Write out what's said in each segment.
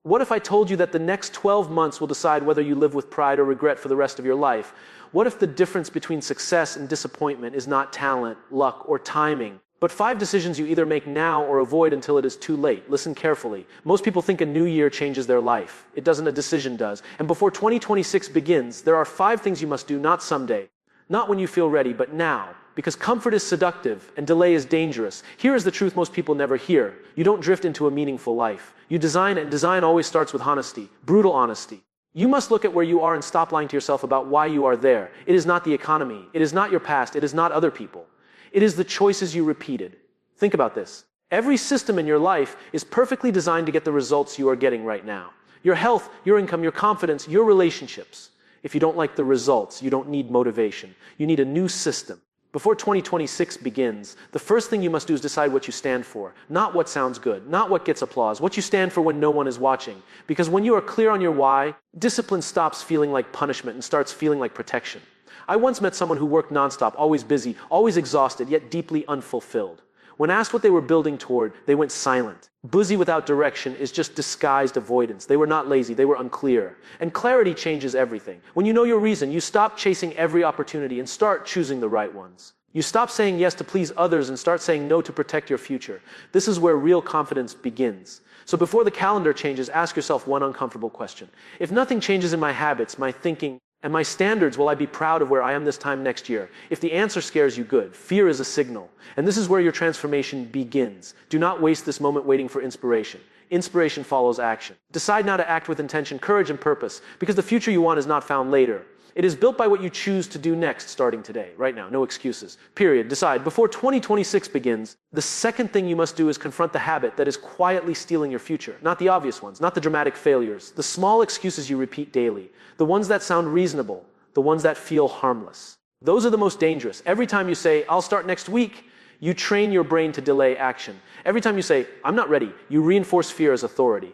What if I told you that the next 12 months will decide whether you live with pride or regret for the rest of your life? What if the difference between success and disappointment is not talent, luck, or timing, but 5 decisions you either make now or avoid until it is too late? Listen carefully. Most people think a new year changes their life. It doesn't, a decision does. And before 2026 begins, there are 5 things you must do, not someday, not when you feel ready, but now. Because comfort is seductive and delay is dangerous. Here is the truth most people never hear. You don't drift into a meaningful life. You design, and design always starts with honesty, brutal honesty. You must look at where you are and stop lying to yourself about why you are there. It is not the economy. It is not your past. It is not other people. It is the choices you repeated. Think about this. Every system in your life is perfectly designed to get the results you are getting right now. Your health, your income, your confidence, your relationships. If you don't like the results, you don't need motivation. You need a new system. Before 2026 begins, the first thing you must do is decide what you stand for. Not what sounds good, not what gets applause, what you stand for when no one is watching. Because when you are clear on your why, discipline stops feeling like punishment and starts feeling like protection. I once met someone who worked nonstop, always busy, always exhausted, yet deeply unfulfilled. When asked what they were building toward, they went silent. Busy without direction is just disguised avoidance. They were not lazy, they were unclear. And clarity changes everything. When you know your reason, you stop chasing every opportunity and start choosing the right ones. You stop saying yes to please others and start saying no to protect your future. This is where real confidence begins. So before the calendar changes, ask yourself one uncomfortable question. If nothing changes in my habits, my thinking, and my standards, will I be proud of where I am this time next year? If the answer scares you, good. Fear is a signal. And this is where your transformation begins. Do not waste this moment waiting for inspiration. Inspiration follows action. Decide now to act with intention, courage, and purpose, because the future you want is not found later. It is built by what you choose to do next, starting today, right now. No excuses. Period. Decide. Before 2026 begins, the second thing you must do is confront the habit that is quietly stealing your future. Not the obvious ones, not the dramatic failures, the small excuses you repeat daily, the ones that sound reasonable, the ones that feel harmless. Those are the most dangerous. Every time you say, I'll start next week, you train your brain to delay action. Every time you say, I'm not ready, you reinforce fear as authority.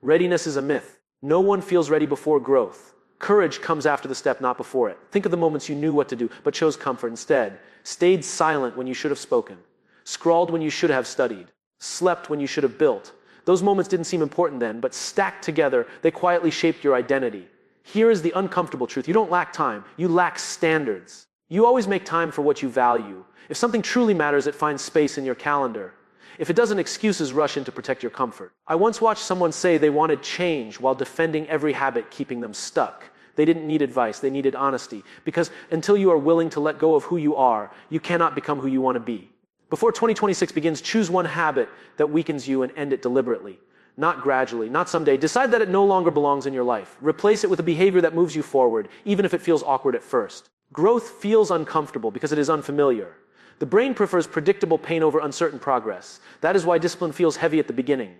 Readiness is a myth. No one feels ready before growth. Courage comes after the step, not before it. Think of the moments you knew what to do, but chose comfort instead. Stayed silent when you should have spoken. Scrawled when you should have studied. Slept when you should have built. Those moments didn't seem important then, but stacked together, they quietly shaped your identity. Here is the uncomfortable truth. You don't lack time. You lack standards. You always make time for what you value. If something truly matters, it finds space in your calendar. If it doesn't, excuses rush in to protect your comfort. I once watched someone say they wanted change while defending every habit keeping them stuck. They didn't need advice, they needed honesty. Because until you are willing to let go of who you are, you cannot become who you want to be. Before 2026 begins, choose one habit that weakens you and end it deliberately. Not gradually, not someday. Decide that it no longer belongs in your life. Replace it with a behavior that moves you forward, even if it feels awkward at first. Growth feels uncomfortable because it is unfamiliar. The brain prefers predictable pain over uncertain progress. That is why discipline feels heavy at the beginning.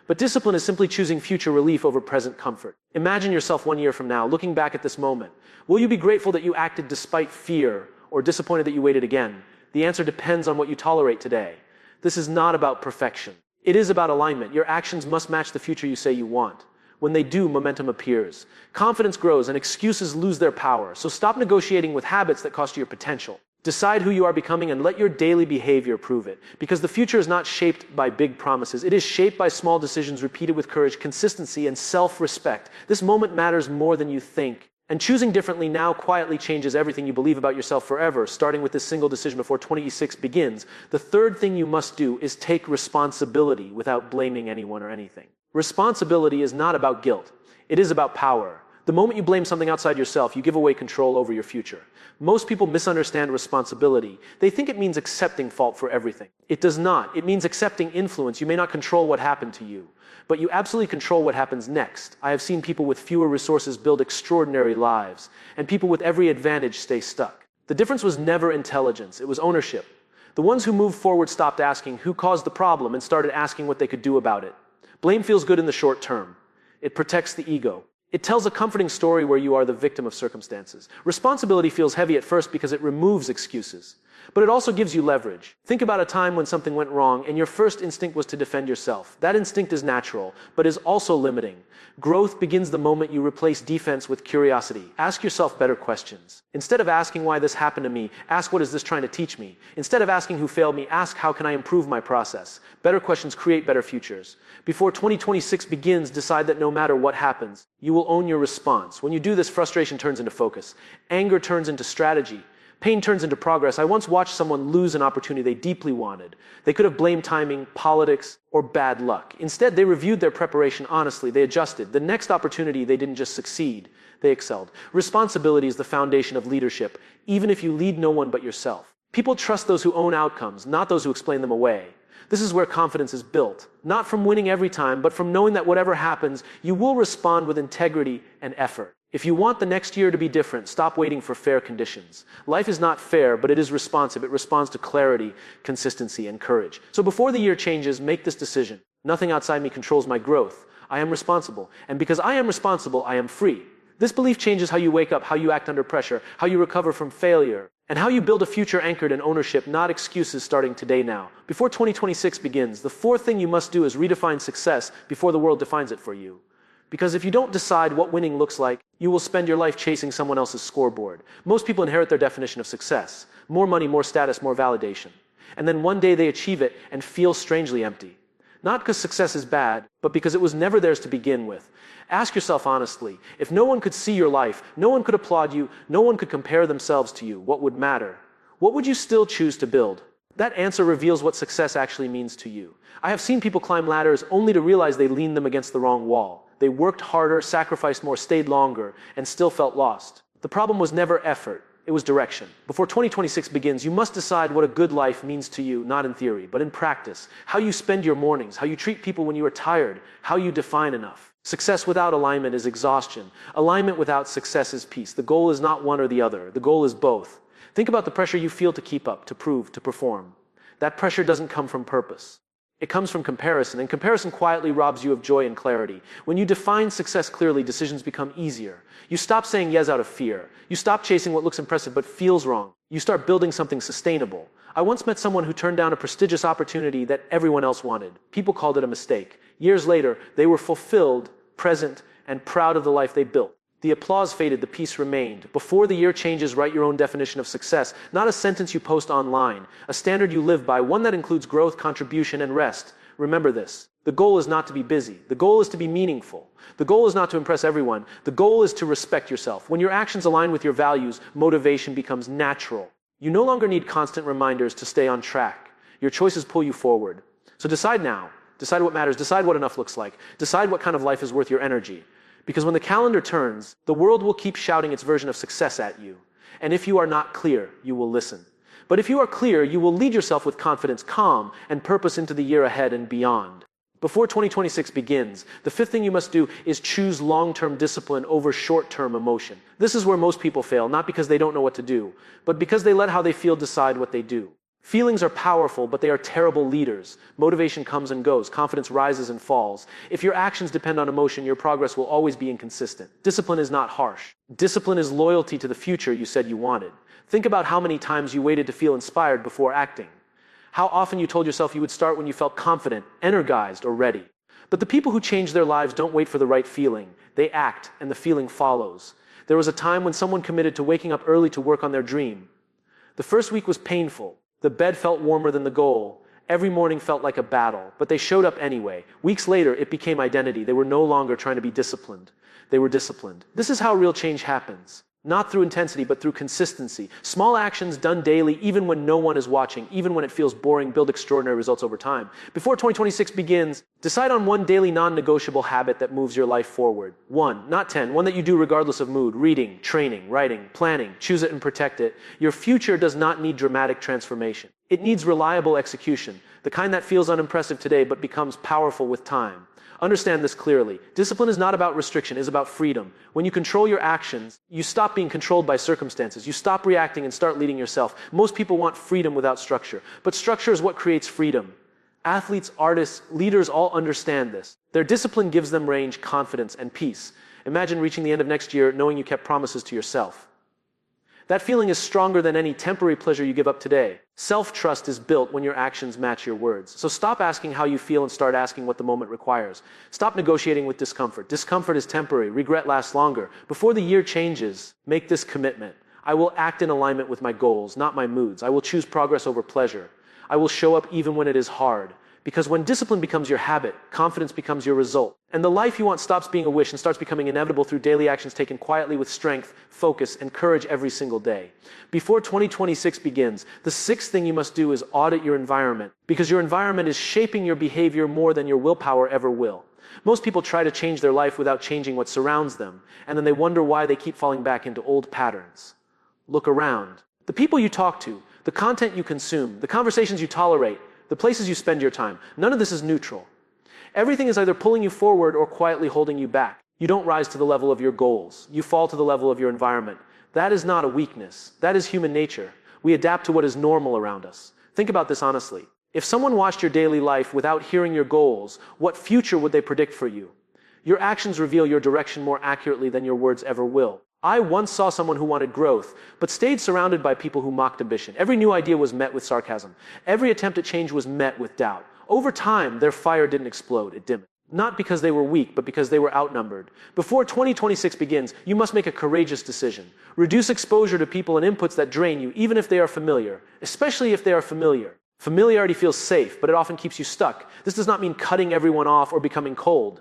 But discipline is simply choosing future relief over present comfort. Imagine yourself 1 year from now, looking back at this moment. Will you be grateful that you acted despite fear, or disappointed that you waited again? The answer depends on what you tolerate today. This is not about perfection. It is about alignment. Your actions must match the future you say you want. When they do, momentum appears. Confidence grows and excuses lose their power. So stop negotiating with habits that cost you your potential. Decide who you are becoming and let your daily behavior prove it. Because the future is not shaped by big promises. It is shaped by small decisions repeated with courage, consistency, and self-respect. This moment matters more than you think. And choosing differently now quietly changes everything you believe about yourself forever, starting with this single decision before 2026 begins. The third thing you must do is take responsibility without blaming anyone or anything. Responsibility is not about guilt. It is about power. The moment you blame something outside yourself, you give away control over your future. Most people misunderstand responsibility. They think it means accepting fault for everything. It does not. It means accepting influence. You may not control what happened to you, but you absolutely control what happens next. I have seen people with fewer resources build extraordinary lives, and people with every advantage stay stuck. The difference was never intelligence. It was ownership. The ones who moved forward stopped asking who caused the problem and started asking what they could do about it. Blame feels good in the short term. It protects the ego. It tells a comforting story where you are the victim of circumstances. Responsibility feels heavy at first because it removes excuses. But it also gives you leverage. Think about a time when something went wrong and your first instinct was to defend yourself. That instinct is natural, but is also limiting. Growth begins the moment you replace defense with curiosity. Ask yourself better questions. Instead of asking why this happened to me, ask what is this trying to teach me. Instead of asking who failed me, ask how can I improve my process. Better questions create better futures. Before 2026 begins, decide that no matter what happens, you will own your response. When you do this, frustration turns into focus. Anger turns into strategy. Pain turns into progress. I once watched someone lose an opportunity they deeply wanted. They could have blamed timing, politics, or bad luck. Instead, they reviewed their preparation honestly. They adjusted. The next opportunity, they didn't just succeed, they excelled. Responsibility is the foundation of leadership, even if you lead no one but yourself. People trust those who own outcomes, not those who explain them away. This is where confidence is built, not from winning every time, but from knowing that whatever happens, you will respond with integrity and effort. If you want the next year to be different, stop waiting for fair conditions. Life is not fair, but it is responsive. It responds to clarity, consistency, and courage. So before the year changes, make this decision. Nothing outside me controls my growth. I am responsible. And because I am responsible, I am free. This belief changes how you wake up, how you act under pressure, how you recover from failure, and how you build a future anchored in ownership, not excuses starting today now. Before 2026 begins, the fourth thing you must do is redefine success before the world defines it for you. Because if you don't decide what winning looks like, you will spend your life chasing someone else's scoreboard. Most people inherit their definition of success. More money, more status, more validation. And then one day they achieve it and feel strangely empty. Not because success is bad, but because it was never theirs to begin with. Ask yourself honestly, if no one could see your life, no one could applaud you, no one could compare themselves to you, what would matter? What would you still choose to build? That answer reveals what success actually means to you. I have seen people climb ladders only to realize they leaned them against the wrong wall. They worked harder, sacrificed more, stayed longer, and still felt lost. The problem was never effort, it was direction. Before 2026 begins, you must decide what a good life means to you, not in theory, but in practice. How you spend your mornings, how you treat people when you are tired, how you define enough. Success without alignment is exhaustion. Alignment without success is peace. The goal is not one or the other. The goal is both. Think about the pressure you feel to keep up, to prove, to perform. That pressure doesn't come from purpose. It comes from comparison, and comparison quietly robs you of joy and clarity. When you define success clearly, decisions become easier. You stop saying yes out of fear. You stop chasing what looks impressive but feels wrong. You start building something sustainable. I once met someone who turned down a prestigious opportunity that everyone else wanted. People called it a mistake. Years later, they were fulfilled, present, and proud of the life they built. The applause faded, the peace remained. Before the year changes, write your own definition of success, not a sentence you post online, a standard you live by, one that includes growth, contribution, and rest. Remember this. The goal is not to be busy. The goal is to be meaningful. The goal is not to impress everyone. The goal is to respect yourself. When your actions align with your values, motivation becomes natural. You no longer need constant reminders to stay on track. Your choices pull you forward. So decide now. Decide what matters. Decide what enough looks like. Decide what kind of life is worth your energy. Because when the calendar turns, the world will keep shouting its version of success at you. And if you are not clear, you will listen. But if you are clear, you will lead yourself with confidence, calm, and purpose into the year ahead and beyond. Before 2026 begins, the fifth thing you must do is choose long-term discipline over short-term emotion. This is where most people fail, not because they don't know what to do, but because they let how they feel decide what they do. Feelings are powerful, but they are terrible leaders. Motivation comes and goes. Confidence rises and falls. If your actions depend on emotion, your progress will always be inconsistent. Discipline is not harsh. Discipline is loyalty to the future you said you wanted. Think about how many times you waited to feel inspired before acting. How often you told yourself you would start when you felt confident, energized, or ready. But the people who change their lives don't wait for the right feeling. They act, and the feeling follows. There was a time when someone committed to waking up early to work on their dream. The first week was painful. The bed felt warmer than the goal. Every morning felt like a battle, but they showed up anyway. Weeks later, it became identity. They were no longer trying to be disciplined. They were disciplined. This is how real change happens. Not through intensity, but through consistency. Small actions done daily, even when no one is watching, even when it feels boring, build extraordinary results over time. Before 2026 begins, decide on one daily non-negotiable habit that moves your life forward. One, not 10, one that you do regardless of mood. Reading, training, writing, planning. Choose it and protect it. Your future does not need dramatic transformation. It needs reliable execution, the kind that feels unimpressive today but becomes powerful with time. Understand this clearly. Discipline is not about restriction, it is about freedom. When you control your actions, you stop being controlled by circumstances. You stop reacting and start leading yourself. Most people want freedom without structure, but structure is what creates freedom. Athletes, artists, leaders all understand this. Their discipline gives them range, confidence, and peace. Imagine reaching the end of next year knowing you kept promises to yourself. That feeling is stronger than any temporary pleasure you give up today. Self-trust is built when your actions match your words. So stop asking how you feel and start asking what the moment requires. Stop negotiating with discomfort. Discomfort is temporary. Regret lasts longer. Before the year changes, make this commitment. I will act in alignment with my goals, not my moods. I will choose progress over pleasure. I will show up even when it is hard. Because when discipline becomes your habit, confidence becomes your result. And the life you want stops being a wish and starts becoming inevitable through daily actions taken quietly with strength, focus, and courage every single day. Before 2026 begins, the sixth thing you must do is audit your environment, because your environment is shaping your behavior more than your willpower ever will. Most people try to change their life without changing what surrounds them, and then they wonder why they keep falling back into old patterns. Look around. The people you talk to, the content you consume, the conversations you tolerate, the places you spend your time, none of this is neutral. Everything is either pulling you forward or quietly holding you back. You don't rise to the level of your goals. You fall to the level of your environment. That is not a weakness. That is human nature. We adapt to what is normal around us. Think about this honestly. If someone watched your daily life without hearing your goals, what future would they predict for you? Your actions reveal your direction more accurately than your words ever will. I once saw someone who wanted growth, but stayed surrounded by people who mocked ambition. Every new idea was met with sarcasm. Every attempt at change was met with doubt. Over time, their fire didn't explode, it dimmed. Not because they were weak, but because they were outnumbered. Before 2026 begins, you must make a courageous decision. Reduce exposure to people and inputs that drain you, even if they are familiar, especially if they are familiar. Familiarity feels safe, but it often keeps you stuck. This does not mean cutting everyone off or becoming cold.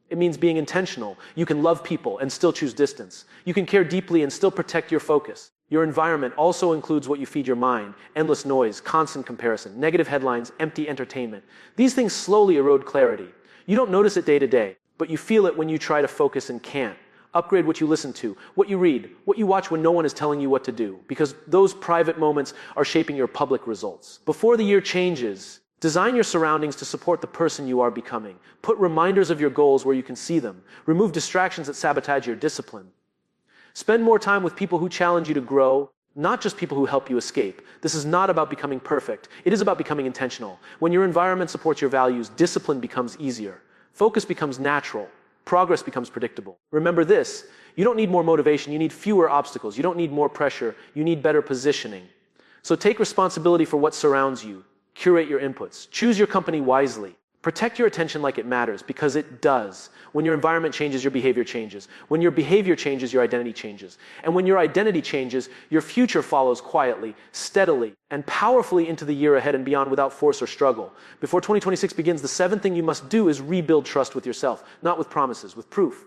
It means being intentional. You can love people and still choose distance. You can care deeply and still protect your focus. Your environment also includes what you feed your mind: endless noise, constant comparison, negative headlines, empty entertainment. These things slowly erode clarity. You don't notice it day to day, but you feel it when you try to focus and can't. Upgrade what you listen to, what you read, what you watch when no one is telling you what to do, because those private moments are shaping your public results. Before the year changes, design your surroundings to support the person you are becoming. Put reminders of your goals where you can see them. Remove distractions that sabotage your discipline. Spend more time with people who challenge you to grow, not just people who help you escape. This is not about becoming perfect. It is about becoming intentional. When your environment supports your values, discipline becomes easier. Focus becomes natural. Progress becomes predictable. Remember this: you don't need more motivation, you need fewer obstacles. You don't need more pressure, you need better positioning. So take responsibility for what surrounds you. Curate your inputs. Choose your company wisely. Protect your attention like it matters, because it does. When your environment changes, your behavior changes. When your behavior changes, your identity changes. And when your identity changes, your future follows quietly, steadily, and powerfully into the year ahead and beyond without force or struggle. Before 2026 begins, the seventh thing you must do is rebuild trust with yourself, not with promises, with proof.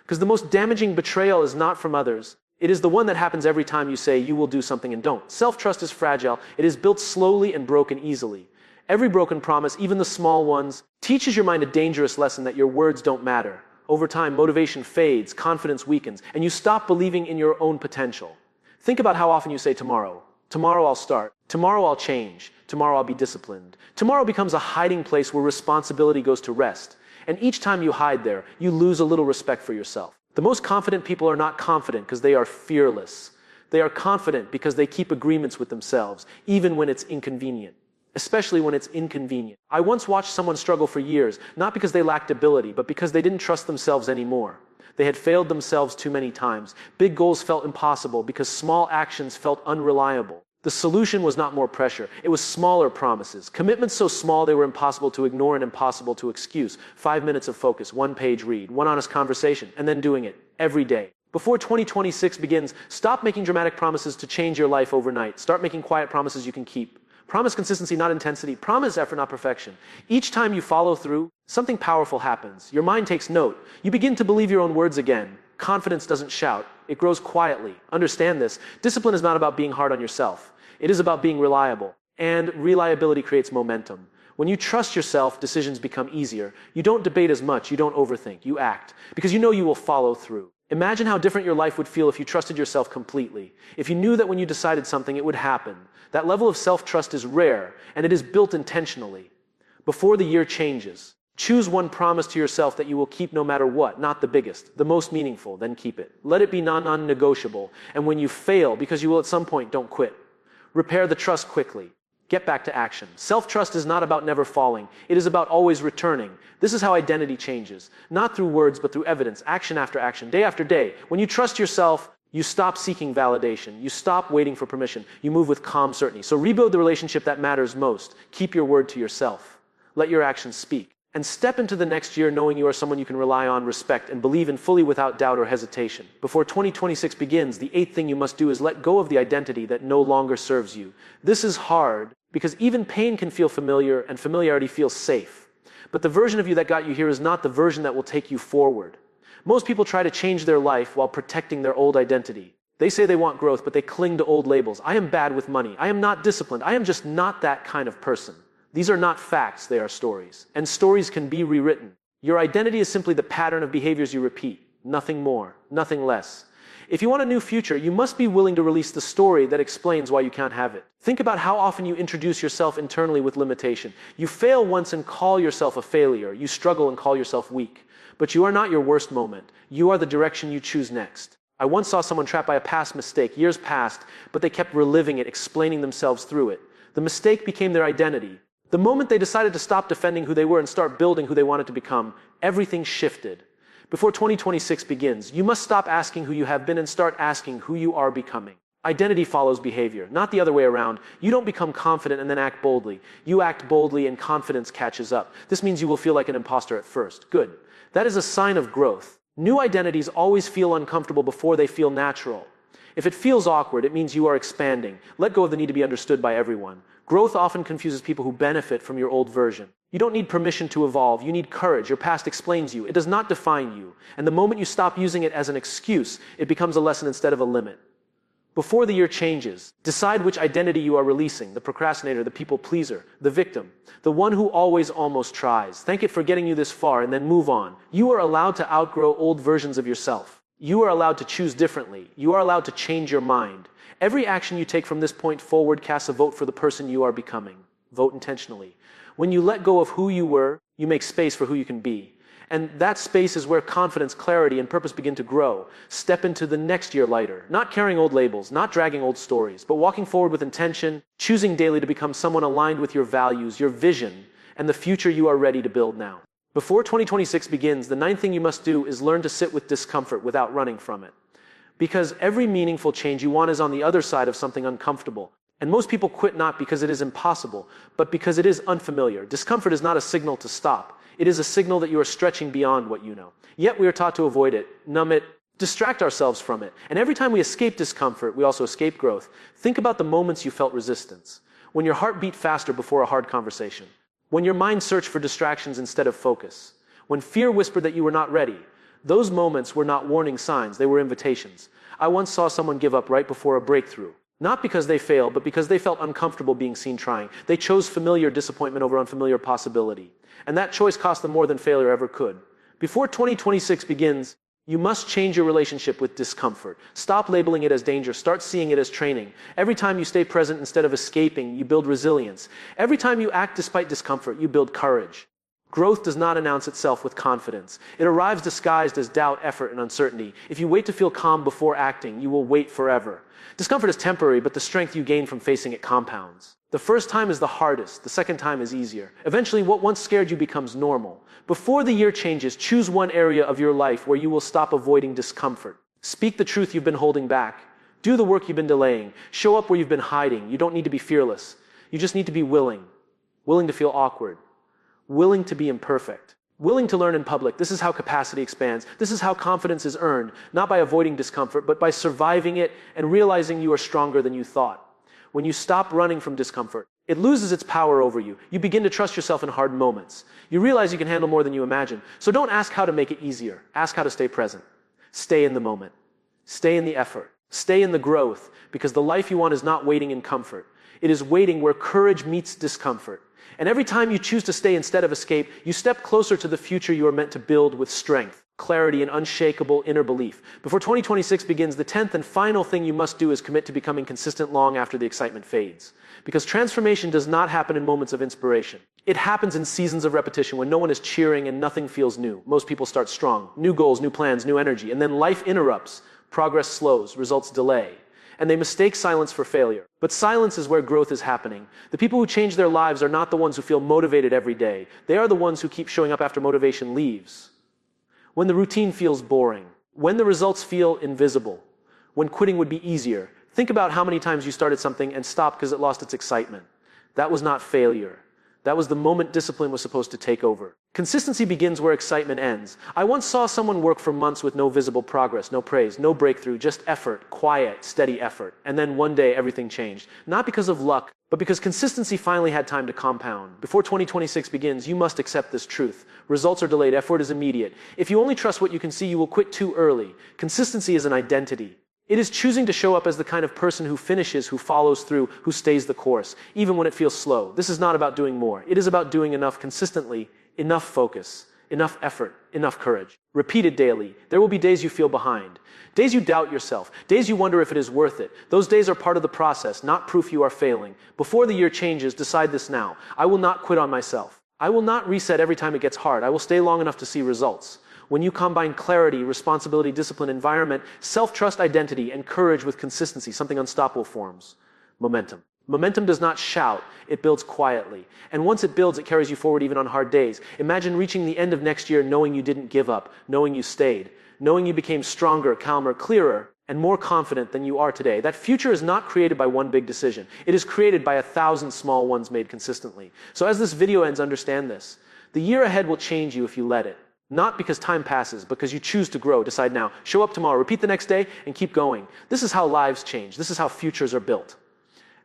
Because the most damaging betrayal is not from others. It is the one that happens every time you say you will do something and don't. Self-trust is fragile. It is built slowly and broken easily. Every broken promise, even the small ones, teaches your mind a dangerous lesson that your words don't matter. Over time, motivation fades, confidence weakens, and you stop believing in your own potential. Think about how often you say tomorrow. Tomorrow I'll start. Tomorrow I'll change. Tomorrow I'll be disciplined. Tomorrow becomes a hiding place where responsibility goes to rest. And each time you hide there, you lose a little respect for yourself. The most confident people are not confident because they are fearless. They are confident because they keep agreements with themselves, even when it's inconvenient. Especially when it's inconvenient. I once watched someone struggle for years, not because they lacked ability, but because they didn't trust themselves anymore. They had failed themselves too many times. Big goals felt impossible because small actions felt unreliable. The solution was not more pressure. It was smaller promises. Commitments so small they were impossible to ignore and impossible to excuse. 5 minutes of focus, 1-page read, one honest conversation, and then doing it every day. Before 2026 begins, stop making dramatic promises to change your life overnight. Start making quiet promises you can keep. Promise consistency, not intensity. Promise effort, not perfection. Each time you follow through, something powerful happens. Your mind takes note. You begin to believe your own words again. Confidence doesn't shout. It grows quietly. Understand this. Discipline is not about being hard on yourself. It is about being reliable. And reliability creates momentum. When you trust yourself, decisions become easier. You don't debate as much. You don't overthink. You act. Because you know you will follow through. Imagine how different your life would feel if you trusted yourself completely. If you knew that when you decided something, it would happen. That level of self-trust is rare, and it is built intentionally. Before the year changes, choose one promise to yourself that you will keep no matter what, not the biggest, the most meaningful, then keep it. Let it be non-negotiable, and when you fail, because you will at some point, don't quit. Repair the trust quickly. Get back to action. Self-trust is not about never falling. It is about always returning. This is how identity changes. Not through words, but through evidence, action after action, day after day. When you trust yourself, you stop seeking validation. You stop waiting for permission. You move with calm certainty. So rebuild the relationship that matters most. Keep your word to yourself. Let your actions speak. And step into the next year knowing you are someone you can rely on, respect, and believe in fully without doubt or hesitation. Before 2026 begins, the 8th thing you must do is let go of the identity that no longer serves you. This is hard because even pain can feel familiar and familiarity feels safe. But the version of you that got you here is not the version that will take you forward. Most people try to change their life while protecting their old identity. They say they want growth, but they cling to old labels. I am bad with money. I am not disciplined. I am just not that kind of person. These are not facts, they are stories. And stories can be rewritten. Your identity is simply the pattern of behaviors you repeat. Nothing more, nothing less. If you want a new future, you must be willing to release the story that explains why you can't have it. Think about how often you introduce yourself internally with limitation. You fail once and call yourself a failure. You struggle and call yourself weak. But you are not your worst moment. You are the direction you choose next. I once saw someone trapped by a past mistake, years past, but they kept reliving it, explaining themselves through it. The mistake became their identity. The moment they decided to stop defending who they were and start building who they wanted to become, everything shifted. Before 2026 begins, you must stop asking who you have been and start asking who you are becoming. Identity follows behavior, not the other way around. You don't become confident and then act boldly. You act boldly and confidence catches up. This means you will feel like an imposter at first. Good. That is a sign of growth. New identities always feel uncomfortable before they feel natural. If it feels awkward, it means you are expanding. Let go of the need to be understood by everyone. Growth often confuses people who benefit from your old version. You don't need permission to evolve. You need courage. Your past explains you. It does not define you. And the moment you stop using it as an excuse, it becomes a lesson instead of a limit. Before the year changes, decide which identity you are releasing: the procrastinator, the people pleaser, the victim, the one who always almost tries. Thank it for getting you this far and then move on. You are allowed to outgrow old versions of yourself. You are allowed to choose differently. You are allowed to change your mind. Every action you take from this point forward casts a vote for the person you are becoming. Vote intentionally. When you let go of who you were, you make space for who you can be. And that space is where confidence, clarity, and purpose begin to grow. Step into the next year lighter, not carrying old labels, not dragging old stories, but walking forward with intention, choosing daily to become someone aligned with your values, your vision, and the future you are ready to build now. Before 2026 begins, the 9th thing you must do is learn to sit with discomfort without running from it. Because every meaningful change you want is on the other side of something uncomfortable. And most people quit not because it is impossible, but because it is unfamiliar. Discomfort is not a signal to stop. It is a signal that you are stretching beyond what you know. Yet we are taught to avoid it, numb it, distract ourselves from it. And every time we escape discomfort, we also escape growth. Think about the moments you felt resistance. When your heart beat faster before a hard conversation. When your mind searched for distractions instead of focus. When fear whispered that you were not ready. Those moments were not warning signs, they were invitations. I once saw someone give up right before a breakthrough. Not because they failed, but because they felt uncomfortable being seen trying. They chose familiar disappointment over unfamiliar possibility. And that choice cost them more than failure ever could. Before 2026 begins, you must change your relationship with discomfort. Stop labeling it as danger. Start seeing it as training. Every time you stay present instead of escaping, you build resilience. Every time you act despite discomfort, you build courage. Growth does not announce itself with confidence. It arrives disguised as doubt, effort, and uncertainty. If you wait to feel calm before acting, you will wait forever. Discomfort is temporary, but the strength you gain from facing it compounds. The first time is the hardest. The second time is easier. Eventually, what once scared you becomes normal. Before the year changes, choose one area of your life where you will stop avoiding discomfort. Speak the truth you've been holding back. Do the work you've been delaying. Show up where you've been hiding. You don't need to be fearless. You just need to be willing. Willing to feel awkward. Willing to be imperfect. Willing to learn in public. This is how capacity expands. This is how confidence is earned, not by avoiding discomfort, but by surviving it and realizing you are stronger than you thought. When you stop running from discomfort, it loses its power over you. You begin to trust yourself in hard moments. You realize you can handle more than you imagine. So don't ask how to make it easier. Ask how to stay present. Stay in the moment. Stay in the effort. Stay in the growth, because the life you want is not waiting in comfort. It is waiting where courage meets discomfort. And every time you choose to stay instead of escape, you step closer to the future you are meant to build with strength, clarity, and unshakable inner belief. Before 2026 begins, the 10th and final thing you must do is commit to becoming consistent long after the excitement fades. Because transformation does not happen in moments of inspiration. It happens in seasons of repetition when no one is cheering and nothing feels new. Most people start strong. New goals, new plans, new energy. And then life interrupts. Progress slows. Results delay. and they mistake silence for failure. But silence is where growth is happening. The people who change their lives are not the ones who feel motivated every day. They are the ones who keep showing up after motivation leaves. When the routine feels boring, when the results feel invisible, when quitting would be easier, think about how many times you started something and stopped because it lost its excitement. That was not failure. That was the moment discipline was supposed to take over. Consistency begins where excitement ends. I once saw someone work for months with no visible progress, no praise, no breakthrough, just effort, quiet, steady effort. And then one day everything changed. Not because of luck, but because consistency finally had time to compound. Before 2026 begins, you must accept this truth. Results are delayed, effort is immediate. If you only trust what you can see, you will quit too early. Consistency is an identity. It is choosing to show up as the kind of person who finishes, who follows through, who stays the course, even when it feels slow. This is not about doing more. It is about doing enough consistently, enough focus, enough effort, enough courage. Repeated daily. There will be days you feel behind. Days you doubt yourself. Days you wonder if it is worth it. Those days are part of the process, not proof you are failing. Before the year changes, decide this now. I will not quit on myself. I will not reset every time it gets hard. I will stay long enough to see results. When you combine clarity, responsibility, discipline, environment, self-trust, identity, and courage with consistency, something unstoppable forms. Momentum. Momentum does not shout, it builds quietly. And once it builds, it carries you forward even on hard days. Imagine reaching the end of next year knowing you didn't give up, knowing you stayed, knowing you became stronger, calmer, clearer, and more confident than you are today. That future is not created by one big decision. It is created by 1,000 small ones made consistently. So as this video ends, understand this. The year ahead will change you if you let it. Not because time passes, because you choose to grow. Decide now. Show up tomorrow. Repeat the next day and keep going. This is how lives change. This is how futures are built.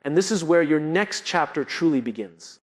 And this is where your next chapter truly begins.